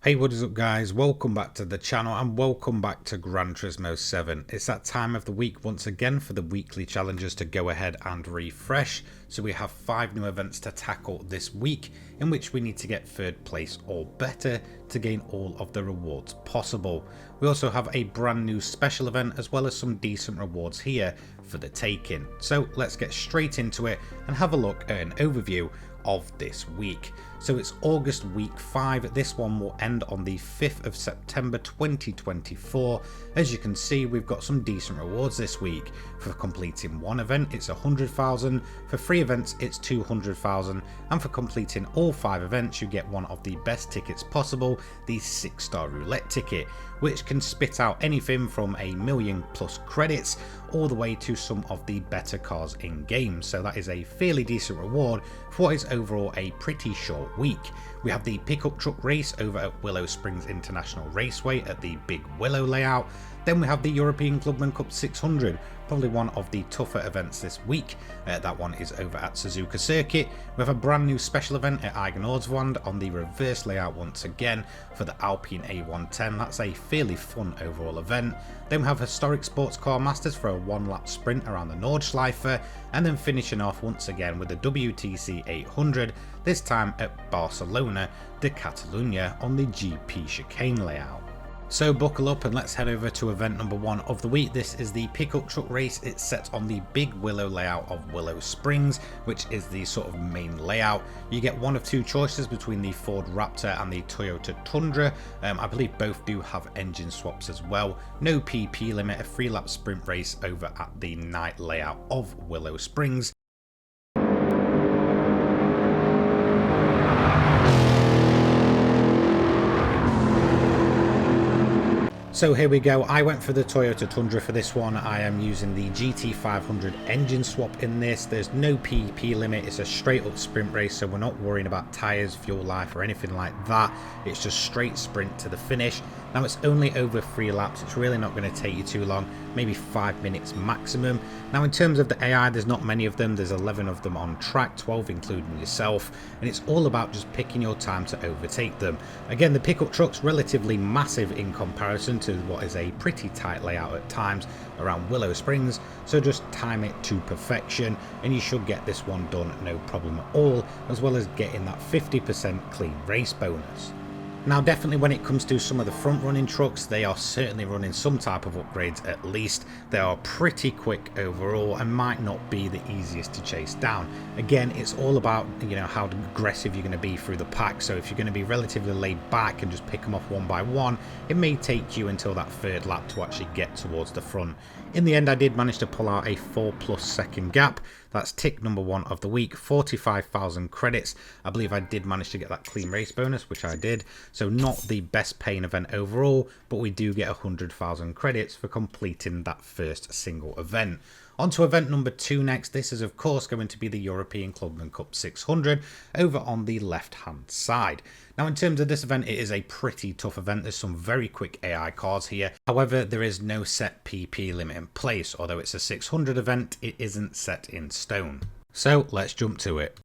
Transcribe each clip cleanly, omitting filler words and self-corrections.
Hey, what is up guys? Welcome back to the channel and welcome back to Gran Turismo 7. It's that time of the week once again for the weekly challenges to go ahead and refresh. So we have 5 new events to tackle this week in which we need to get 3rd place or better to gain all of the rewards possible. We also have a brand new special event as well as some decent rewards here for the taking. So let's get straight into it and have a look at an overview of this week. So it's August week 5. This one will end on the 5th of September 2024. As you can see, we've got some decent rewards this week. For completing one event, it's 100,000. For 3 events, it's 200,000. And for completing all 5 events, you get one of the best tickets possible, the 6-star roulette ticket, which can spit out anything from a million plus credits all the way to some of the better cars in game. So that is a fairly decent reward for what is overall a pretty short week. We have the pickup truck race over at Willow Springs International Raceway at the Big Willow layout. Then we have the European Clubman Cup 600, probably one of the tougher events this week. That one is over at Suzuka Circuit. We have a brand new special event at Eiger Nordswand on the reverse layout once again for the Alpine A110. That's a fairly fun overall event. Then we have Historic Sports Car Masters for a 1-lap sprint around the Nordschleife, and then finishing off once again with the WTC 800, this time at Barcelona de Catalunya on the GP chicane layout. So buckle up and let's head over to event number 1 of the week. This is the pickup truck race. It's set on the Big Willow layout of Willow Springs, which is the sort of main layout. You get one of 2 choices between the Ford Raptor and the Toyota Tundra. I believe both do have engine swaps as well. No PP limit, a 3-lap sprint race over at the night layout of Willow Springs. So here we go. I went for the Toyota Tundra for this one. I am using the GT500 engine swap in this. There's no PP limit. It's a straight up sprint race, so we're not worrying about tyres, fuel life or anything like that. It's just straight sprint to the finish. Now it's only over 3 laps. It's really not going to take you too long, maybe 5 minutes maximum. Now in terms of the AI, there's not many of them. There's 11 of them on track, 12 including yourself, and it's all about just picking your time to overtake them. Again, the pickup truck's relatively massive in comparison to what is a pretty tight layout at times around Willow Springs, so just time it to perfection and you should get this one done no problem at all, as well as getting that 50% clean race bonus. Now definitely when it comes to some of the front running trucks, they are certainly running some type of upgrades at least. They are pretty quick overall and might not be the easiest to chase down. Again, it's all about, how aggressive you're going to be through the pack. So if you're going to be relatively laid back and just pick them off one by one, it may take you until that 3rd lap to actually get towards the front. In the end, I did manage to pull out a 4+ second gap. That's tick number 1 of the week, 45,000 credits. I believe I did manage to get that clean race bonus, which I did. So not the best paying event overall, but we do get 100,000 credits for completing that first single event. On to event number 2 next. This is of course going to be the European Clubman Cup 600 over on the left hand side. Now in terms of this event, it is a pretty tough event. There's some very quick AI cars here. However, there is no set PP limit in place. Although it's a 600 event, it isn't set in stone. So let's jump to it.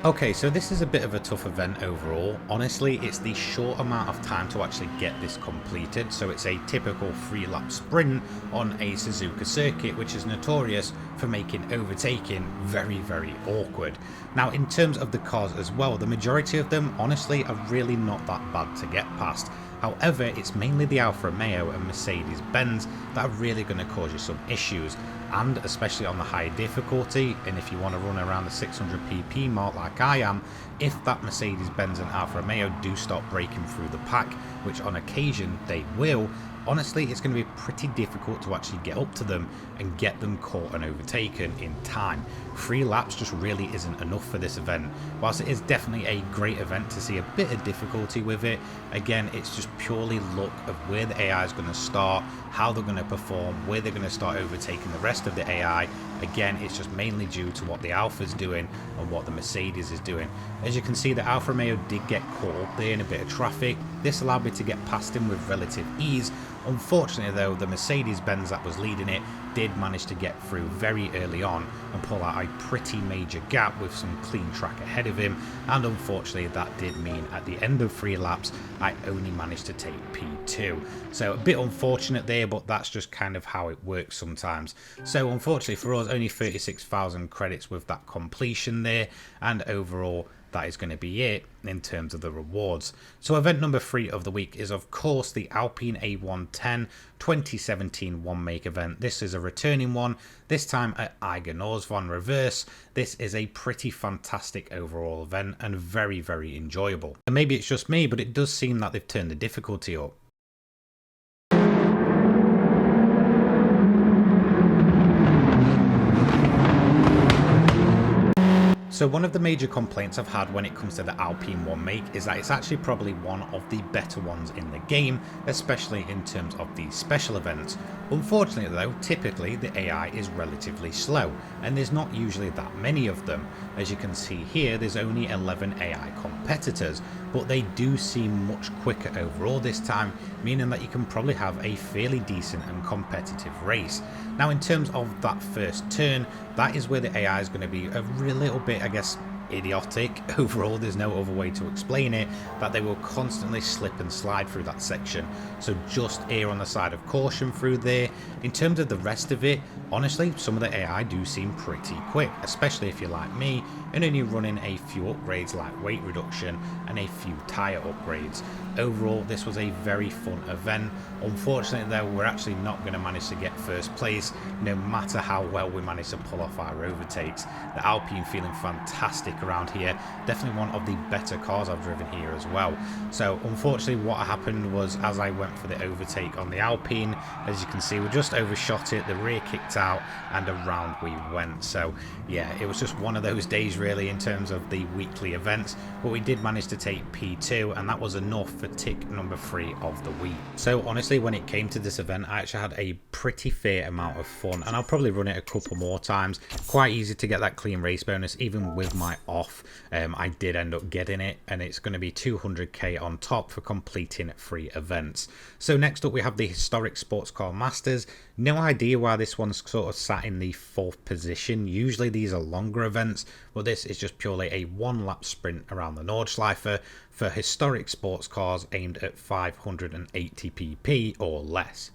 Okay, so this is a bit of a tough event overall. Honestly, it's the short amount of time to actually get this completed. So it's a typical 3-lap sprint on a Suzuka circuit, which is notorious for making overtaking very, very awkward. Now, in terms of the cars as well, the majority of them, honestly, are really not that bad to get past. However, it's mainly the Alfa Romeo and Mercedes-Benz that are really going to cause you some issues, and especially on the higher difficulty. And if you want to run around the 600 pp mark like I am, if that Mercedes-Benz and Alfa Romeo do start breaking through the pack, which on occasion they will, honestly it's going to be pretty difficult to actually get up to them and get them caught and overtaken in time. 3 laps just really isn't enough for this event. Whilst it is definitely a great event to see a bit of difficulty with it, again it's just purely luck of where the AI is going to start, how they're going to perform, where they're going to start overtaking the rest of the AI. Again, it's just mainly due to what the Alpha is doing and what the Mercedes is doing. As you can see, the Alfa Romeo did get caught up there in a bit of traffic. This allowed me to get past him with relative ease, Unfortunately though, the Mercedes-Benz that was leading it did manage to get through very early on and pull out a pretty major gap with some clean track ahead of him, and unfortunately that did mean at the end of 3 laps I only managed to take P2. So a bit unfortunate there, but that's just kind of how it works sometimes. So unfortunately for us, only 36,000 credits with that completion there, and overall that is going to be it in terms of the rewards. So event number 3 of the week is of course the Alpine A110 2017 one make event. This is a returning one, this time at Eiger Nordswand reverse. This is a pretty fantastic overall event and very, very enjoyable. And maybe it's just me, but it does seem that they've turned the difficulty up. So one of the major complaints I've had when it comes to the Alpine one make is that it's actually probably one of the better ones in the game, especially in terms of these special events. Unfortunately though, typically the AI is relatively slow, and there's not usually that many of them. As you can see here, there's only 11 AI competitors, but they do seem much quicker overall this time, meaning that you can probably have a fairly decent and competitive race. Now in terms of that first turn, that is where the AI is going to be a little bit, I guess, idiotic. Overall, there's no other way to explain it, that they will constantly slip and slide through that section, so just err on the side of caution through there. In terms of the rest of it, honestly, some of the AI do seem pretty quick, especially if you're like me and only running a few upgrades like weight reduction and a few tyre upgrades. Overall, this was a very fun event. Unfortunately though, we're actually not going to manage to get first place no matter how well we manage to pull off our overtakes. The Alpine feeling fantastic around here, definitely one of the better cars I've driven here as well. So unfortunately what happened was, as I went for the overtake on the Alpine, as you can see we just overshot it, the rear kicked out and around we went. So yeah, it was just one of those days really in terms of the weekly events, but we did manage to take P2, and that was enough for tick number 3 of the week. So honestly, when it came to this event, I actually had a pretty fair amount of fun, and I'll probably run it a couple more times. Quite easy to get that clean race bonus even with my off. I did end up getting it, and it's going to be 200k on top for completing 3 events. So next up we have the Historic Sports Car Masters. No idea why this one's sort of sat in the 4th position. Usually these are longer events, but this is just purely a 1-lap sprint around the Nordschleife for historic sports cars aimed at 580 pp or less.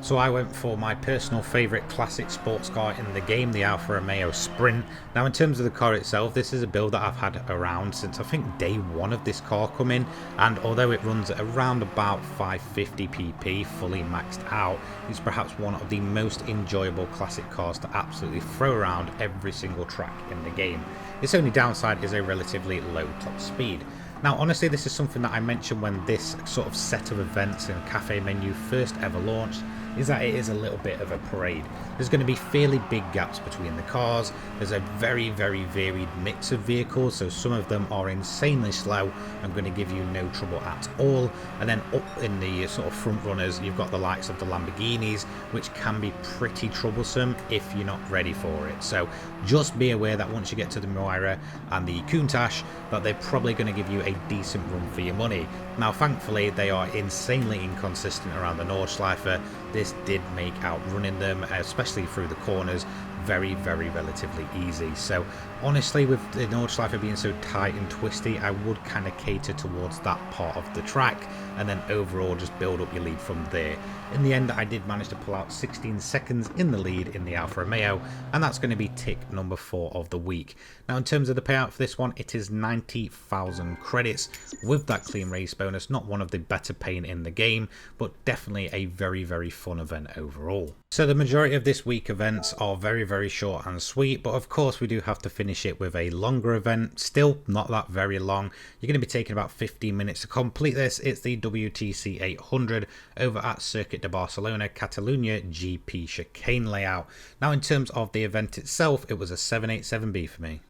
So I went for my personal favourite classic sports car in the game, the Alfa Romeo Sprint. Now in terms of the car itself, this is a build that I've had around since I think day 1 of this car coming, and although it runs at around about 550 pp fully maxed out, it's perhaps one of the most enjoyable classic cars to absolutely throw around every single track in the game. Its only downside is a relatively low top speed. Now honestly, this is something that I mentioned when this sort of set of events in Cafe Menu first ever launched, is that it is a little bit of a parade. There's going to be fairly big gaps between the cars. There's a very, very varied mix of vehicles, so some of them are insanely slow and going to give you no trouble at all. And then up in the sort of front runners, you've got the likes of the Lamborghinis, which can be pretty troublesome if you're not ready for it. So just be aware that once you get to the Moira and the Countach, that they're probably going to give you a decent run for your money. Now thankfully they are insanely inconsistent around the Nordschleife. This did make outrunning them, especially through the corners, very, very relatively easy. So honestly, with the Nordschleife being so tight and twisty, I would kind of cater towards that part of the track and then overall just build up your lead from there. In the end, I did manage to pull out 16 seconds in the lead in the Alfa Romeo, and that's going to be tick number 4 of the week. Now in terms of the payout for this one, it is 90,000 credits with that clean race bonus. Not one of the better paying in the game, but definitely a very, very fun event overall. So the majority of this week events are very, very short and sweet, but of course we do have to finish it with a longer event. Still not that very long. You're going to be taking about 15 minutes to complete this. It's the WTC 800 over at Circuit de Barcelona, Catalunya GP chicane layout. Now in terms of the event itself, it was a 787B for me.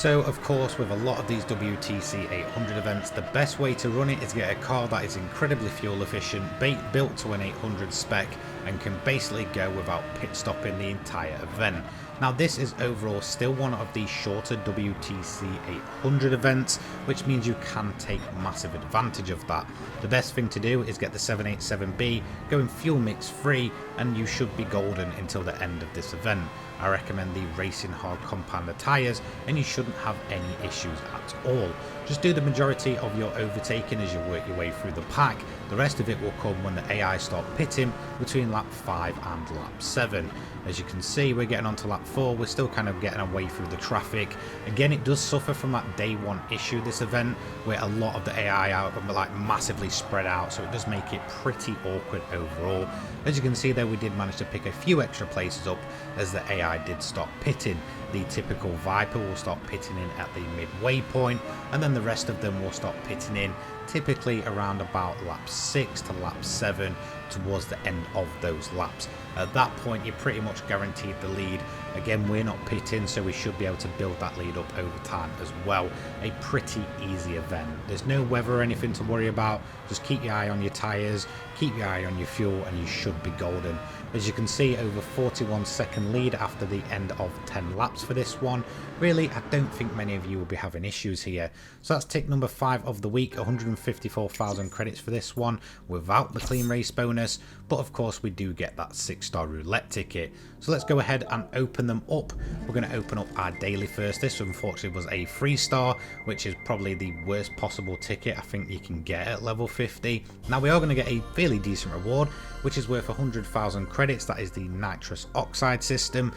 So of course, with a lot of these WTC 800 events, the best way to run it is get a car that is incredibly fuel efficient, built to an 800 spec, and can basically go without pit stopping the entire event. Now this is overall still one of the shorter WTC 800 events, which means you can take massive advantage of that. The best thing to do is get the 787B going fuel mix free, and you should be golden until the end of this event. I recommend the Racing Hard compounder tyres, and you shouldn't have any issues at all. Just do the majority of your overtaking as you work your way through the pack. The rest of it will come when the AI start pitting between lap 5 and lap 7. As you can see, we're getting onto lap 4, we're still kind of getting away through the traffic. Again, it does suffer from that day one issue, this event, where a lot of the AI are like massively spread out, so it does make it pretty awkward overall. As you can see there, we did manage to pick a few extra places up as the AI did stop pitting. The typical Viper will start pitting in at the midway point, and then the rest of them will start pitting in typically around about lap 6 to lap 7 towards the end of those laps. At that point, you're pretty much guaranteed the lead. Again, we're not pitting, so we should be able to build that lead up over time as well. A pretty easy event. There's no weather or anything to worry about. Just keep your eye on your tyres, keep your eye on your fuel, and you should be golden. As you can see, over 41-second lead after the end of 10 laps for this one. Really, I don't think many of you will be having issues here. So that's tick number 5 of the week, 154,000 credits for this one without the clean race bonus. But of course, we do get that 6-star roulette ticket. So let's go ahead and open them up. We're going to open up our daily first. This unfortunately was a 3-star, which is probably the worst possible ticket I think you can get at level 50. Now we are going to get a fairly decent reward, which is worth 100,000 credits. That is the nitrous oxide system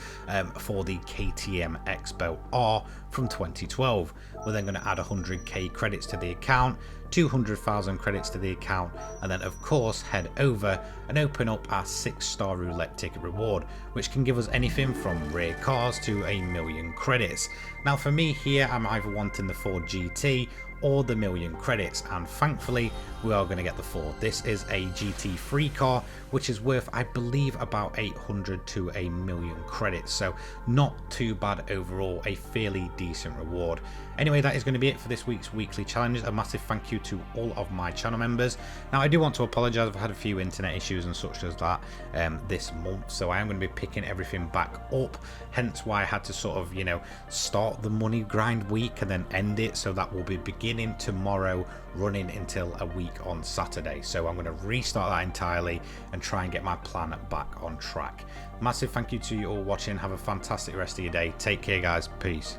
for the KTM Expo R from 2012. We're then going to add 100k credits to the account, 200,000 credits to the account, and then of course head over and open up our 6-star roulette ticket reward, which can give us anything from rare cars to 1,000,000 credits. Now for me here, I'm either wanting the Ford GT or the 1,000,000 credits, and thankfully we are going to get the Ford. This is a GT3 car, which is worth, I believe, about 800 to 1,000,000 credits, so not too bad overall, a fairly decent reward. Anyway, that is going to be it for this week's weekly challenges. A massive thank you to all of my channel members. Now I do want to apologise, I've had a few internet issues and such as that this month, so I am going to be picking everything back up, hence why I had to sort of, you know, start the money grind week and then end it. So that will be beginning tomorrow, running until a week on Saturday. So I'm going to restart that entirely and try and get my plan back on track. Massive thank you to you all watching. Have a fantastic rest of your day. Take care guys. Peace.